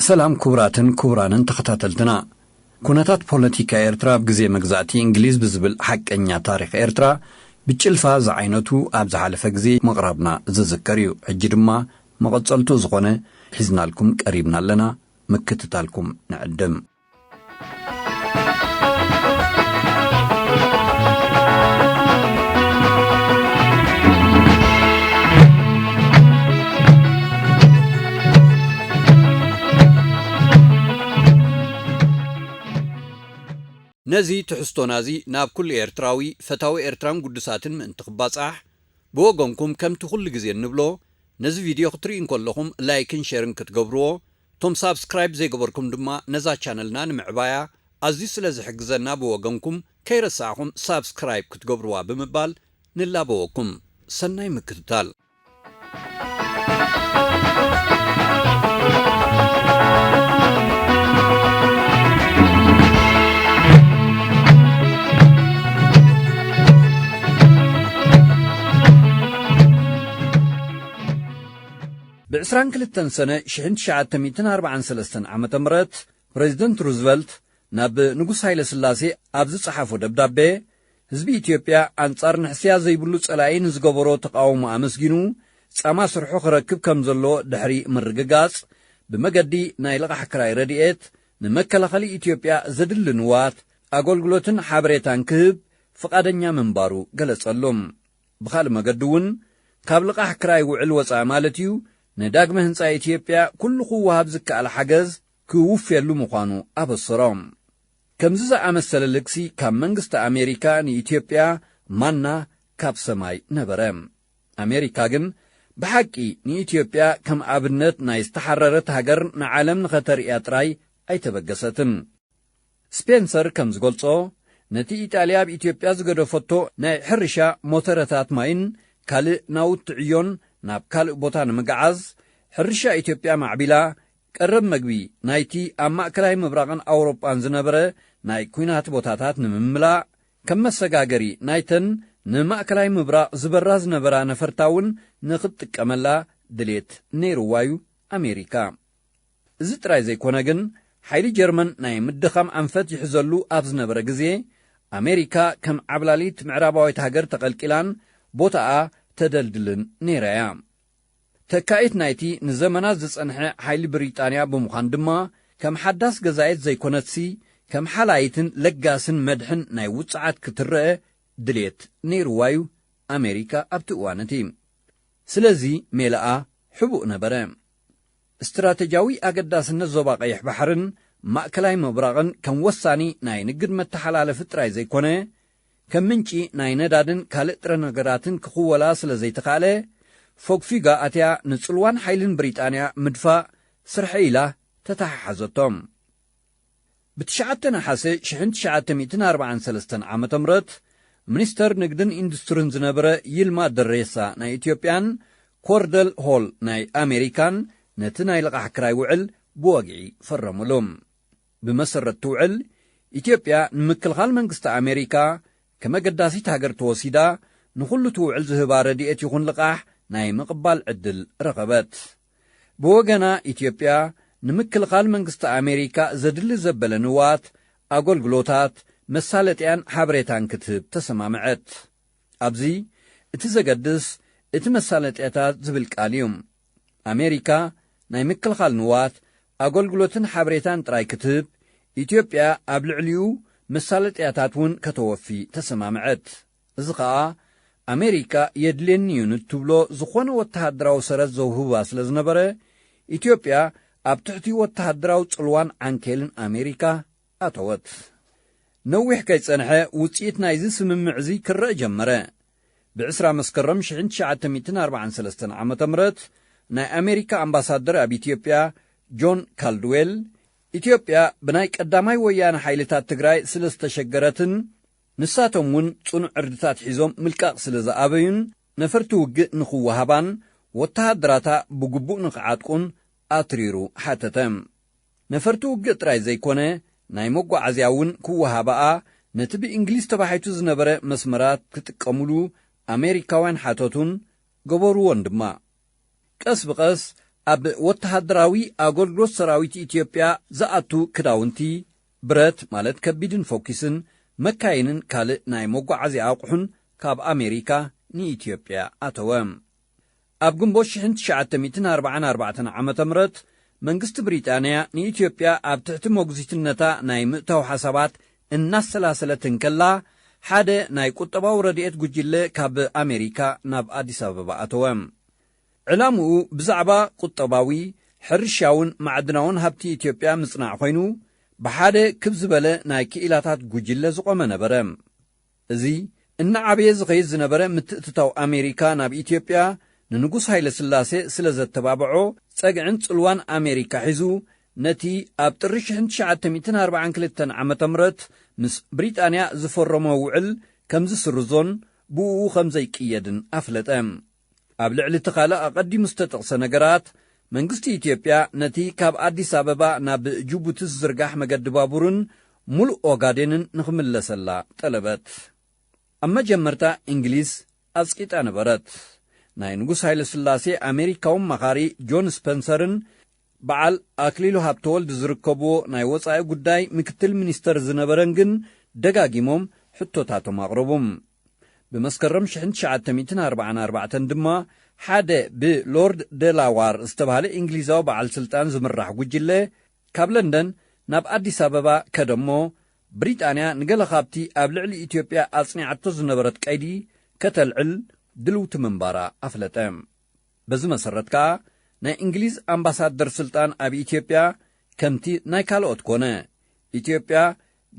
سلام كوراتن كورانن تختاتلتنا كونتات بوليتيكا إرترا بجزء مجزاتي إنجليز بزبل حق إنيا تاريخ إرترا بتشلفا زعينتو أبزح على فجزي مغربنا زذكريو حجرما مقصلتو زغنة حزنا لكم قريبنا لنا مكتتالكم نقدم نزي تحستو نازي ناب كل إرتراوي فتاوي إرترام قدساتن من تخباصح بوغنكم كم تخل جزين نبلو نزي فيديو خطرين كلهم لايكن شيرن كتقبرو توم سابسكرايب زي قبركم دما نزا چانلنا نمعبايا عزي سلازي حقزنا بوغنكم كيرساهم سابسكرايب كتقبروا بمبال نلا بوغكم سناي مكتتال بعسران كلتن سنة شحنت شعات 1943 عام تمرت بريزيدنت روزفلت ناب نقص هايل سلاسي أبزي صحافو دبدابي هزبي إثيوبيا أنصار نحسيا زي بلوس ألاين زقبرو تقاومو أمسجينو ساما سرحو خركب كمزلو دحري مرقاقاس بمقدي نايلغا حكراي رديئت نمكلا خلي إثيوبيا زدل نوات أقولقلوتن حابريتان كهب فقادنيا منبارو قلس اللوم بخال مقدون كابلغا حكراي وعلوة مالتيو نداغ مهنصا إثيوبيا كل خوهاب زكا على حجز كوف يلو مقانو أبصرام كمززا أمسل لكسي كم منغست أمريكا ني إثيوبيا مانا كاب سماي نبرام أمريكا جن بحكي ني إثيوبيا كم أبنت نايستحررت هاجر نعالم نخطر إياتراي أي تبقستن سبنسر كمز قلصو نتي إيطاليا بإثيوبيا زغدو فتو ناي حرشا موترتات ماين كالي ناوت عيون ناب كالي بوتان مقعز حرشا إثيوبيا معبلا قرب مقبي نايتي أما كلاي مبراغن أوروبان زنبرة ناي كوينات بوتاتات نمملا كم السقاقري نايتن نما كلاي مبراغ زبراز نبرا نفرتاون نخط كملا دليت نيروايو أمريكا زت رايزي كوناغن حيلي جرمن ناي مدخم أنفت يحزلو أبز نبرا قزي أمريكا كم عبلاليت معراباوي تهاجر تقلقلان بوتاء تدلدلن نيرايا تكايت نايتي نزمنا زصنح حيل بريطانيا بمخاندما كم حداس غزايت زي كونتسي كم حلايتن لغاسن مدحن ناي وصعات كترئ دليت نيروايو أمريكا أبتوانتي سلازي ميلاء حبوء نبرام استراتيجاوي أقداسن الزباقيح بحرن مأكلاي مبراغن كم وصاني ناي نقد متحلال فتراي زي كونه كم منشي ناي ندادن كالتر نقراتن كخولا سلازي تقالي فوق فيغا أتيا نصلوان حيلن بريطانيا مدفع سرحيلة تتححزتهم بتشعتنا حاسي شحنت شعات 243 عام تمرت منستر نقدن اندسترون زنبرة يلما دريسا ناي إثيوبيان كوردل هول ناي أمريكان نتناي لقا حكراي وعل بواقعي فرمولهم بمسرة توعل إثيوبيا نمكل خال منقست أمريكا كما قداسي تهاجر توسيدا نخلو توعل زهبارة ديئت يخون لقاح ناي مقبال عدل رغبات بوغنا إثيوبيا نمكل خال منقست أمريكا زدل زبل نوات أقول قلوتات مسالتيان حابريتان كتب تسمامعت أبزي اتزاقدس اتمسالتياتات زبلك اليوم أمريكا ناي مكل خال نوات أقول قلوتن حابريتان تراي كتب إثيوبيا أبلعليو مسالتياتاتون كتوفي تسمامعت زقاء أمريكا يدلين يونت تبلو زخون واتهدراو سرز زوهو لزنبرة إثيوبيا أبتحتي واتهدراو تلوان عنكيلن أمريكا أتوت نوح كيس أنحا وطيت نايزي سممعزي كرة جمرة بعسرة مسكرم شحنت شعات 243 عام تمرت نا أمريكا أمباسادر أب إثيوبيا جون كالدويل إثيوبيا بنايك قداماي ويانا حيلتات تقراي سلستشجرتن نساتهم صنع عردتات حزوم ملكاق سلزا أبين نفرتو وقع نخو هبان واتهدراتا بقبوء نقعاتكون أتريرو حتتم نفرتو وقع تراي زي كونه نايموغو عزياون كو هباء نتبي إنجليز تباحيتو زنبرة مسمرات كتقاملو أمريكاوان حاتوتون قبرو وندما قس بقس ኣብ ወተሃደራዊ ኣገልግሎት ሰራዊት ኢትዮጵያ ዝኣቱ ክዳውንቲ ብረት ማለት ከቢድን ፎኪስን መካይንን ካልእ ናይ መጓዓዝያ ኣቑሑን ካብ ኣሜሪካ ንኢትዮጵያ ኣተወ። ኣብ ግንቦት 1944 ዓመተ ምህረት መንግስቲ ብሪጣንያ ንኢትዮጵያ ኣብ ትሕቲ ሞግዚትነታ ናይ ምእታው ሓሳባት እናሰላሰለትን ከላ ሓደ ናይ ቁጠባዊ ረድኤት ጉጅለ ካብ ኣሜሪካ ናብ ኣዲስ ኣበባ ኣተወ። ዕላምኡ ብዛዕባ ቁጠባዊ ሕርሻውን ማዕድናውን ሃብቲ ኢትዮጵያ ምጽናዕ ኮይኑ ብሓደ ክብ ዝበለ ናይ ክኢላታት ጉጅለ ዝቆመ ነበረ። እዚ እናዓበየ ዝኸይድ ዝነበረ ምትእትታው ኣሜሪካ ናብ ኢትዮጵያ ንንጉስ ሃይለ ስላሴ ስለ ዘተባብዖ ጸግዕን ጽልዋን ኣሜሪካ ሒዙ ነቲ ኣብ ጥሪ 1942 ዓመተ ምህረት ምስ ብሪጣንያ ዝፈረመ ውዕል ከም ዝስርዞን ብኡ ከም ዘይቅየድን ኣፍለጠ። ኣብ ልዕሊ እቲ ካልእ ኣቐዲሙ ዝተጠቕሰ ነገራት መንግስቲ ኢትዮጵያ ነቲ ካብ ኣዲስ ኣበባ ናብ ጅቡቲ ዝዝርጋሕ መገዲ ባቡርን ሙሉእ ኦጋዴንን ንኽምለሰላ ጠለበት። ኣብ መጀመርታ እንግሊዝ ኣጽቂጣ ነበረት። ናይ ንጉስ ሃይለ ስላሴ ኣሜሪካውን መኻሪ ጆን ስፐንሰርን በዓል ኣክሊሉ ሃብተወልድ ዝርከብዎ ናይ ወፃኢ ጉዳይ ምክትል ሚኒስተር ዝነበረን ግን ደጋጊሞም ሕቶታቶም ኣቕረቦም። ብመስከረም 1944 ድማ ሓደ ብሎርድ ደላዋር ዝተባህለ እንግሊዛዊ በዓል ስልጣን ዝምራሕ ጉጅለ ካብ ለንደን ናብ ኣዲስ ኣበባ ከደሞ ብሪጣንያ ንገለ ካብቲ ኣብ ልዕሊ ኢትዮጵያ ኣጽኒዓቶ ዝነበረት ቀይዲ ከተልዕል ድልውቲ ምንባራ ኣፍለጠ። በዚ መሰረት ከዓ ናይ እንግሊዝ ኣምባሳደር ስልጣን ኣብ ኢትዮጵያ ከምቲ ናይ ካልኦት ኮነ። ኢትዮጵያ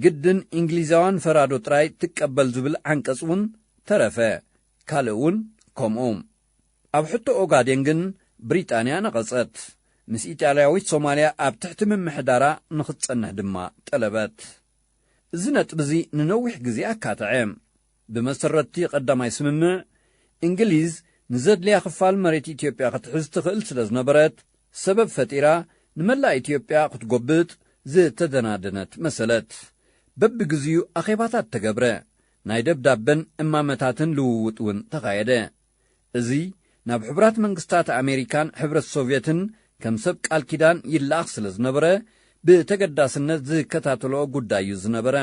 ግድን እንግሊዛውያን ፈራዶ ጥራይ ትቀበል ዝብል ዓንቀጽ እውን ተረፈ። ካልእ እውን ከምኡ። ኣብ ሕቶ ኦጋዴን ግን ብሪጣንያ ነቐጸት። ምስ ኢጣልያዊት ሶማልያ ኣብ ትሕቲ ምምሕዳራ ንኽትጸንሕ ድማ ጠለበት። እዚ ነጥብ እዚ ንነዊሕ ግዜ ኣካትዐ። ብመሰረቲ ቀዳማይ ስምምዕ እንግሊዝ ንዘድልያ ክፋል መሬት ኢትዮጵያ ክትሕዝ ትኽእል ስለ ዝነበረት ሰበብ ፈጢራ ንመላእ ኢትዮጵያ ክትጐብጥ ዝተደናደነት መሰለት። በብግዚኡ ኣኼባታት ተገብረ። ናይ ደብዳበን እማመታትን ልውውጥ እውን ተኻየደ። እዚ ናብ ሕብራት መንግስታት ኣሜሪካን ሕብረት ሶቪየትን ከም ሰብ ቃል ኪዳን ይለኣኽ ስለ ዝነበረ ብተገዳስነት ዝከታተሎ ጉዳይ እዩ ዝነበረ።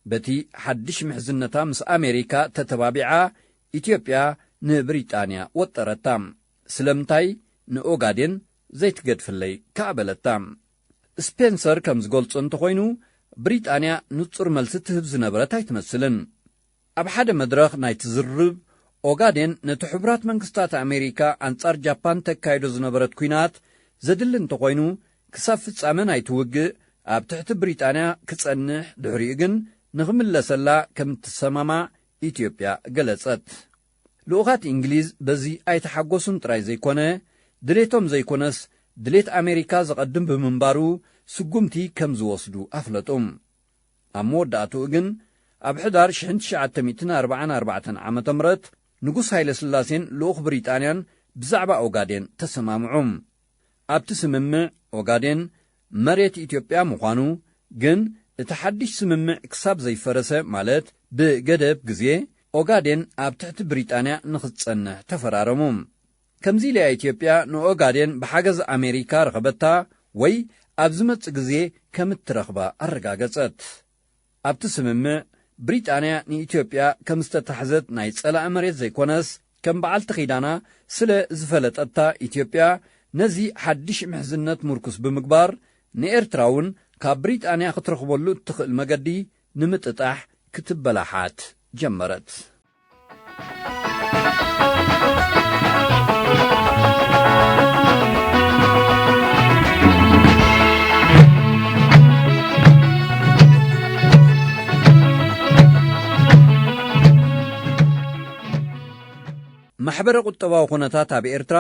በቲ ሓድሽ ምሕዝነታ ምስ ኣሜሪካ ተተባቢዓ ኢትዮጵያ ንብሪጣንያ ወጠረታ። ስለምንታይ ንኦጋዴን ዘይትገድፍለይ ካዕበለታ። ስፔንሰር ከም ዝገልጾ እንተኾይኑ ብሪጣንያ ንጹር መልሲ ትህብ ዝነበረት ኣይትመስልን። ኣብ ሓደ መድረኽ ናይ ትዝርብ ኦጋዴን ነቲ ሕብራት መንግስታት ኣሜሪካ ኣንጻር ጃፓን ተካይዶ ዝነበረት ኩናት ዘድሊ እንተኾይኑ ክሳብ ፍጻመ ናይቲ ውግእ ኣብ ትሕቲ ብሪጣንያ ክጸንሕ ድሕሪኡ ግን ንኽምለሰላ ከም እትሰማማዕ ኢትዮጵያ ገለጸት። ልኡኻት እንግሊዝ በዚ ኣይተሓጐሱን ጥራይ ዘይኮነ ድሌቶም ዘይኮነስ ድሌት ኣሜሪካ ዝቐድም ብምንባሩ ስጉምቲ ከም ዝወስዱ ኣፍለጡም። ኣብ መወዳእትኡ ግን ኣብ ሕዳር 1944 ዓ ም ንጉስ ሃይለ ስላሴን ልኡኽ ብሪጣንያን ብዛዕባ ኦጋዴን ተሰማምዑም። ኣብቲ ስምምዕ ኦጋዴን መሬት ኢትዮጵያ ምዃኑ ግን እቲ ሓድሽ ስምምዕ ክሳብ ዘይፈረሰ ማለት ብገደብ ግዜ ኦጋዴን ኣብ ትሕቲ ብሪጣንያ ንኽትጸንሕ ተፈራረሙ። ከምዚ ኢልያ ኢትዮጵያ ንኦጋዴን ብሓገዝ ኣሜሪካ ረኸበታ ወይ ኣብ ዝመጽእ ግዜ ከም እትረኽባ ኣረጋገጸት። ኣብቲ ስምምዕ ብሪጣንያ ንኢትዮጵያ ከም ዝተታሕዘት ናይ ጸላእ መሬት ዘይኮነስ ከም በዓልቲ ኺዳና ስለ ዝፈለጠታ ኢትዮጵያ ነዚ ሓድሽ ምሕዝነት ምርኩስ ብምግባር ንኤርትራ እውን ካብ ብሪጣንያ ክትረኽበሉ እትኽእል መገዲ ንምጥጣሕ ክትበላሓት ጀመረት። ማሕበረ ቁጠባዊ ኩነታት ኣብ ኤርትራ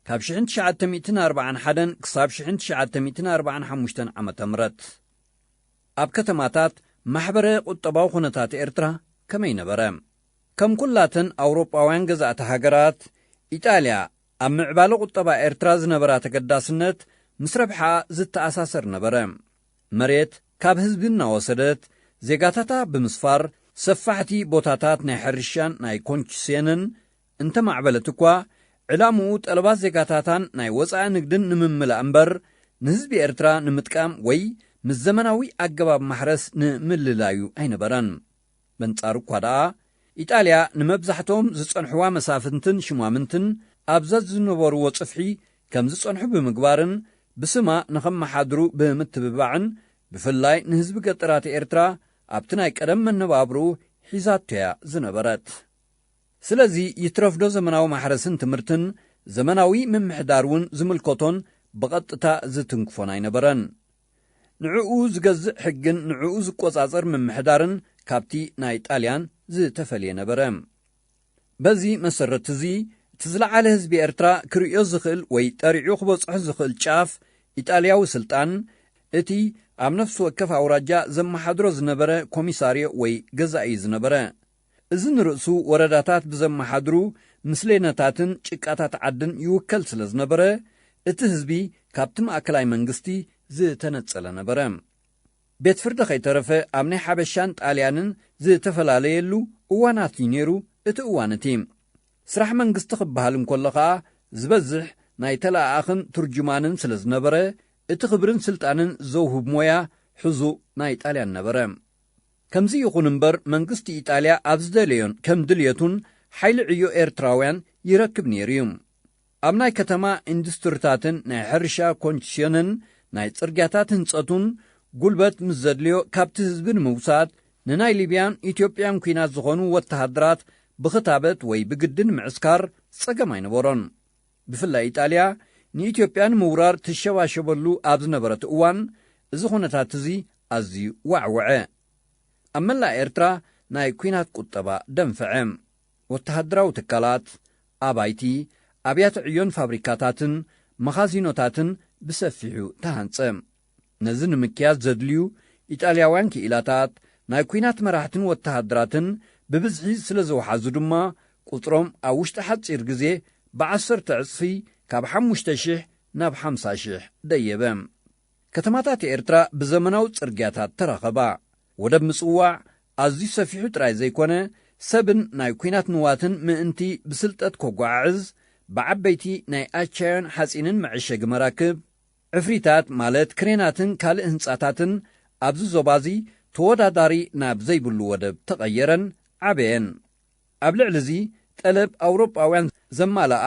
ካብ 1941 ክሳብ 1945 ዓመተ ምህረት ኣብ ከተማታት ማሕበረ ቁጠባዊ ኩነታት ኤርትራ ከመይ ነበረ? ከም ኩላተን ኣውሮጳውያን ገዛእቲ ሃገራት ኢጣልያ ኣብ ምዕባለ ቁጠባ ኤርትራ ዝነበራ ተገዳስነት ምስ ረብሓ ዝተኣሳሰር ነበረ። መሬት ካብ ህዝቢ እናወሰደት ዜጋታታ ብምስፋር ሰፋሕቲ ቦታታት ናይ ሕርሻን ናይ ኮንሴንን እንተማዕበለት እኳ ዕላምኡ ጠለባት ዜጋታታን ናይ ወፃኢ ንግድን ንምምላእ እምበር ንህዝቢ ኤርትራ ንምጥቃም ወይ ምስ ዘመናዊ ኣገባብ ማሕረስ ንምልላዩ ኣይነበረን። በንጻሩ እኳ ደኣ ኢጣልያ ንመብዛሕቶም ዝጸንሕዋ መሳፍንትን ሽማምንትን ኣብዛ ዝነበርዎ ጽፍሒ ከም ዝጸንሑ ብምግባርን ብስማ ንኸመሓድሩ ብምትብባዕን ብፍላይ ንህዝቢ ገጠራት ኤርትራ ኣብቲ ናይ ቀደም መነባብሩ ሒዛቶያ ዝነበረት። ስለዚ ይትረፍዶ ዘመናዊ ማሕረስን ትምህርትን ዘመናዊ ምምሕዳር እውን ዝምልከቶን ብቐጥታ ዝትንክፎን ኣይነበረን። ንዕኡ ዝገዝእ ሕግን ንዕኡ ዝቆጻጸር ምምሕዳርን ካብቲ ናይ ጣልያን ዝተፈልየ ነበረ። በዚ መሰረት እዚ እቲ ዝለዓለ ህዝቢ ኤርትራ ክርእዮ ዝኽእል ወይ ጠሪዑ ክበጽሖ ዝኽእል ጫፍ ኢጣልያዊ ስልጣን እቲ ኣብ ነፍሲ ወከፍ ኣውራጃ ዘመሓድሮ ዝነበረ ኮሚሳርዮ ወይ ገዛኢ ዝነበረ እዚ ንርእሱ ወረዳታት ብዘመሓድሩ ምስሌነታትን ጭቃታት ዓድን ይውከል ስለ ዝነበረ እቲ ህዝቢ ካብቲ ማእከላይ መንግስቲ ዝተነጸለ ነበረ። ቤት ፍርዲ ከይተረፈ ኣብ ናይ ሓበሻን ጣልያንን ዝተፈላለየሉ እዋናት እዩ ነይሩ። እቲ እዋን እቲ ስራሕ መንግስቲ ክበሃል እንከሎ ከዓ ዝበዝሕ ናይ ተላኣኽን ትርጅማንን ስለ ዝነበረ እቲ ክብርን ስልጣንን ዘውህብ ሞያ ሕዙ ናይ ጣልያን ነበረ። ከምዚ ይኹን እምበር መንግስቲ ኢጣልያ ኣብ ዝደለዮን ከም ድልየቱን ሓይሊ ዕዮ ኤርትራውያን ይረክብ ነይሩ እዩ። ኣብ ናይ ከተማ ኢንዱስትሪታትን ናይ ሕርሻ ኮንዲስዮንን ናይ ጽርግያታት ህንጸቱን ጉልበት ምስ ዘድልዮ ካብቲ ህዝቢ ንምውሳድ ንናይ ሊብያን ኢትዮጵያን ኩናት ዝኾኑ ወተሃድራት ብኽታበት ወይ ብግድን ምዕስካር ጸገም ኣይነበሮን። ብፍላይ ኢጣልያ ንኢትዮጵያን ምውራር ትሸባሸበሉ ኣብ ዝነበረት እዋን እዚ ኩነታት እዚ ኣዝዩ ዋዕወዐ። ኣብ መላእ ኤርትራ ናይ ኩናት ቁጠባ ደንፈዐ። ወተሃድራዊ ትካላት፣ ኣባይቲ፣ ኣብያተ ዕዮን ፋብሪካታትን መኻዚኖታትን ብሰፊሑ ተሃንጸ። ነዚ ንምክያዝ ዘድልዩ ኢጣልያውያን ክኢላታት ናይ ኩናት መራሕትን ወተሃድራትን ብብዝሒ ስለ ዝወሓዙ ድማ ቁጥሮም ኣብ ውሽጢ ሓፂር ግዜ ብ10 ዕጽፊ ካብ 5,000 ናብ 50,000 ደየበ። ከተማታት ኤርትራ ብዘመናዊ ጽርግያታት ተረኸባ። ወደብ ምጽዋዕ ኣዝዩ ሰፊሑ ጥራይ ዘይኮነ ሰብን ናይ ኩናት ንዋትን ምእንቲ ብስልጠት ከጓዓዕዝ ብዓበይቲ ናይ ኣቻዮን ሓጺንን መዕሸጊ መራክብ ዕፍሪታት ማለት ክሬናትን ካልእ ህንጻታትን ኣብዚ ዞባዚ ተወዳዳሪ ናብ ዘይብሉ ወደብ ተቐየረን ዓበየን። ኣብ ልዕሊ እዚ ጠለብ ኣውሮጳውያን ዘማልኣ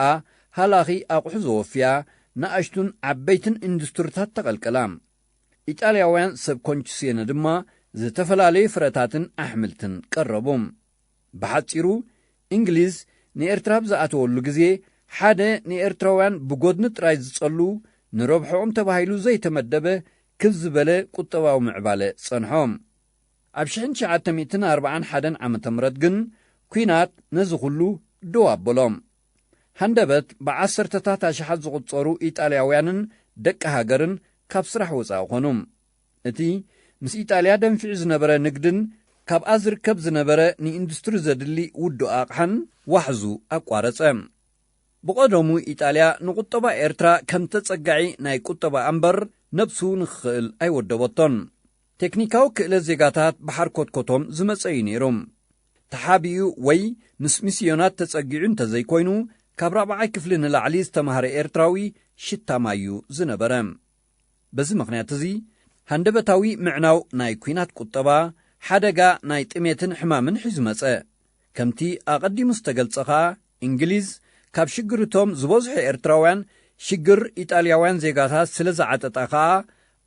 ሃላኺ ኣቑሑ ዘወፍያ ንኣሽቱን ዓበይትን ኢንዱስትሪታት ተቐልቀላ። ኢጣልያውያን ሰብ ኮንዲስዮን ድማ ዝተፈላለዩ ፍረታትን ኣሕምልትን ቀረቡ። ብሓፂሩ እንግሊዝ ንኤርትራ ብዝኣተወሉ ግዜ ሓደ ንኤርትራውያን ብጎድኒ ጥራይ ዝጸሉ ንረብሖኦም ተባሂሉ ዘይተመደበ ክብ ዝበለ ቁጠባዊ ምዕባለ ጸንሖም። ኣብ 1941 ዓመተ ምህረት ግን ኩናት ነዚ ኩሉ ደው ኣበሎም። ሃንደበት ብዓሰርተታት ኣሽሓት ዝቝጸሩ ኢጣልያውያንን ደቂ ሃገርን ካብ ስራሕ ወፃኢ ኾኑ። እቲ ምስ ኢጣልያ ደንፊዑ ዝነበረ ንግድን ካብኣ ዝርከብ ዝነበረ ንኢንዱስትሪ ዘድሊ ውዱ ኣቕሓን ዋሕዙ ኣቋረጸ። ብቐደሙ ኢጣልያ ንቁጠባ ኤርትራ ከም ተጸጋዒ ናይ ቁጠባ እምበር ነብሱ ንክኽእል ኣይወደበቶን። ቴክኒካዊ ክእለት ዜጋታት ብሓርኮትኮቶም ዝመጸ እዩ ነይሮም። ተሓቢኡ ወይ ምስ ሚስዮናት ተጸጊዑ እንተዘይኮይኑ ካብ 4ይ ክፍሊ ንላዕሊ ዝተምሃረ ኤርትራዊ ሽታማዩ ዝነበረ። በዚ ምኽንያት እዚ ሃንደበታዊ ምዕናው ናይ ኩናት ቁጠባ ሓደጋ ናይ ጥሜትን ሕማምን ሒዙ መጸ። ከምቲ ኣቐዲሙ ዝተገልጸኻ እንግሊዝ ካብ ሽግርቶም ዝበዝሑ ኤርትራውያን ሽግር ኢጣልያውያን ዜጋታት ስለ ዝዓጠጣ ኸዓ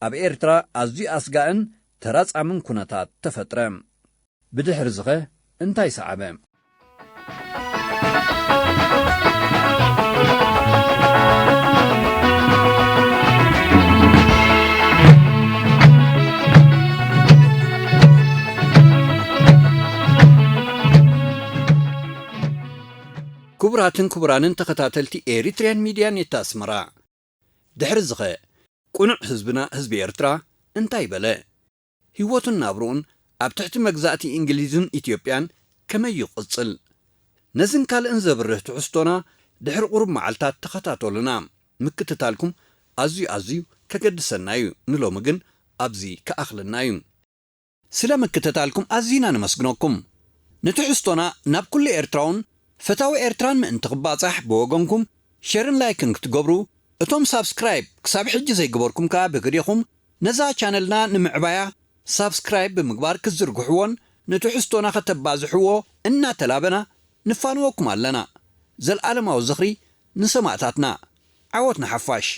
ኣብ ኤርትራ ኣዝዩ ኣስጋእን ተራጻምን ኩነታት ተፈጥረ። ብድሕሪ ዝኸ እንታይ ሰዓበ? ክቡራትን ክቡራንን ተኸታተልቲ ኤሪትርያን ሚድያ ኔት ኣስመራ ድሕሪ ዝኸ ቁኑዕ ህዝብና ህዝቢ ኤርትራ እንታይ በለ? ህይወቱን ናብሩኡን ኣብ ትሕቲ መግዛእቲ እንግሊዝን ኢትዮጵያን ከመይ ይቕጽል? ነዝን ካልእን ዘብርህ ትሕዝቶና ድሕሪ ቁሩብ መዓልታት ተኸታተሉና። ምክትታልኩም ኣዝዩ ከገድሰና እዩ። ንሎሚ ግን ኣብዚ ከኣኽልና እዩ። ስለ ምክትታልኩም ኣዝና ንመስግነኩም። ንትሕዝቶና ናብ ኩሉ ኤርትራውን ፈታዊ ኤርትራን ምእንቲ ክባጻሕ ብወገንኩም ሼርን ላይክን ክትገብሩ እቶም ሳብስክራይብ ክሳብ ሕጂ ዘይገበርኩም ከዓ ብግዲኹም ነዛ ቻነልና ንምዕባያ ሳብስክራይብ ብምግባር ክትዝርግሕዎን ንትሕዝቶና ከተባዝሕዎ እናተላበና ንፋንወኩም ኣለና። ዘለዓለማዊ ዝኽሪ ንሰማዕታትና ዓወትና ሓፋሽ